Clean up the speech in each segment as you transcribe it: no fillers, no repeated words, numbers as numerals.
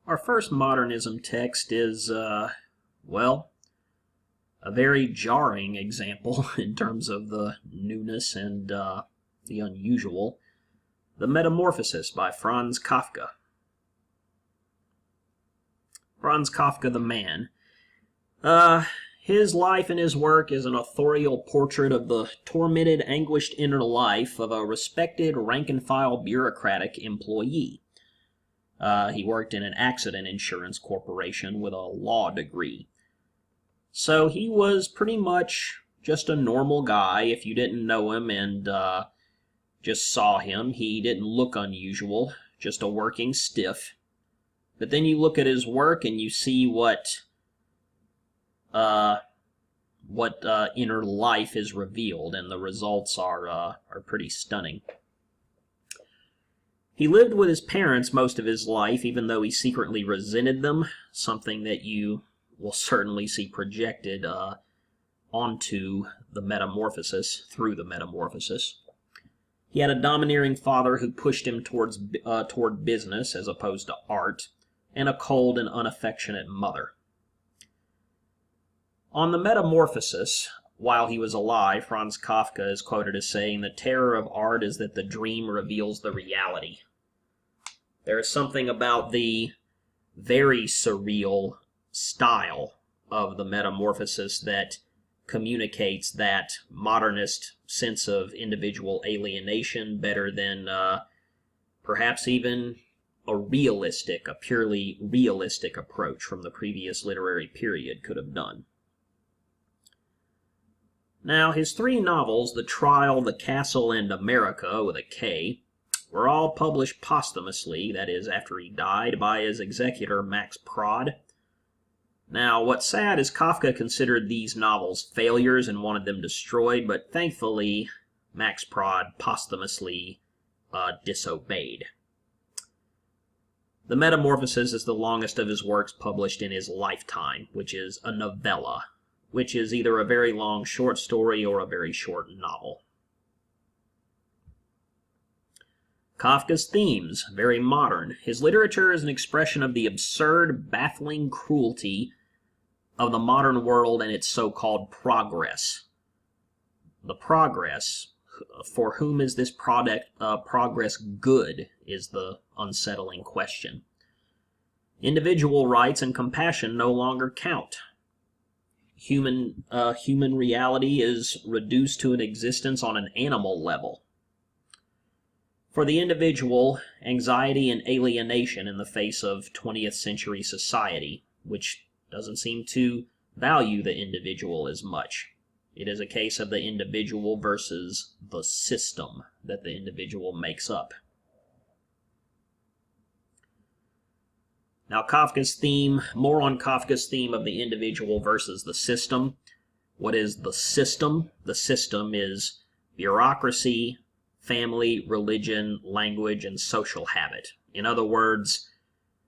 Our first modernism text is, well, a very jarring example in terms of the newness and the unusual. The Metamorphosis by Franz Kafka. Franz Kafka, the man. His life and his work is an authorial portrait of the tormented, anguished inner life of a respected rank-and-file bureaucratic employee. He worked in an accident insurance corporation with a law degree. So he was pretty much just a normal guy. If you didn't know him and just saw him, he didn't look unusual, just a working stiff. But then you look at his work and you see what inner life is revealed, and the results are pretty stunning. He lived with his parents most of his life, even though he secretly resented them, something that you will certainly see projected onto the Metamorphosis, through the Metamorphosis. He had a domineering father who pushed him toward business as opposed to art, and a cold and unaffectionate mother. On the Metamorphosis, while he was alive, Franz Kafka is quoted as saying, "The terror of art is that the dream reveals the reality." There is something about the very surreal style of the Metamorphosis that communicates that modernist sense of individual alienation better than perhaps even a purely realistic approach from the previous literary period could have done. Now, his three novels, The Trial, The Castle, and America, with a K, were all published posthumously, that is, after he died, by his executor, Max Prod. Now, what's sad is Kafka considered these novels failures and wanted them destroyed, but thankfully, Max Prod posthumously disobeyed. The Metamorphosis is the longest of his works published in his lifetime, which is a novella, which is either a very long short story or a very short novel. Kafka's themes, very modern. His literature is an expression of the absurd, baffling cruelty of the modern world and its so-called progress. The progress, for whom is this progress good, is the unsettling question. Individual rights and compassion no longer count. Human reality is reduced to an existence on an animal level. For the individual, anxiety and alienation in the face of 20th century society, which doesn't seem to value the individual as much. It is a case of the individual versus the system that the individual makes up. Now, more on Kafka's theme of the individual versus the system. What is the system? The system is bureaucracy, family, religion, language, and social habit. In other words,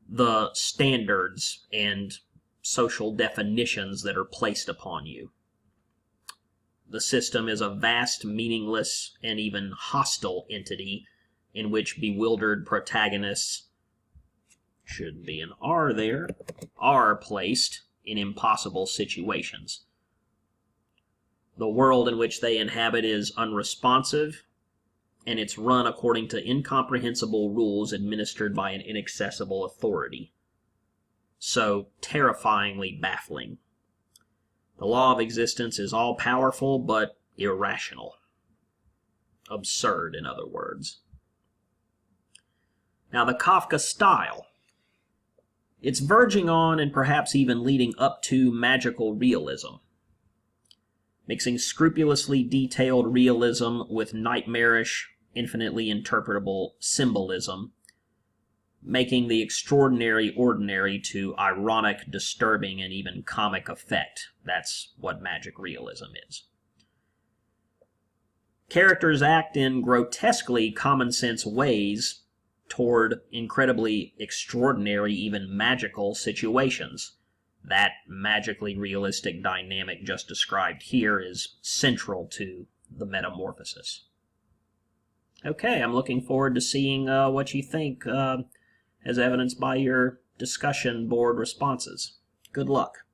the standards and social definitions that are placed upon you. The system is a vast, meaningless, and even hostile entity in which bewildered protagonists, should be an R there, are placed in impossible situations. The world in which they inhabit is unresponsive, and it's run according to incomprehensible rules administered by an inaccessible authority. So terrifyingly baffling. The law of existence is all-powerful, but irrational. Absurd, in other words. Now, the Kafka style. It's verging on and perhaps even leading up to magical realism, mixing scrupulously detailed realism with nightmarish, infinitely interpretable symbolism, making the extraordinary ordinary to ironic, disturbing, and even comic effect. That's what magic realism is. Characters act in grotesquely common-sense ways toward incredibly extraordinary, even magical situations. That magically realistic dynamic just described here is central to the Metamorphosis. Okay, I'm looking forward to seeing what you think, as evidenced by your discussion board responses. Good luck.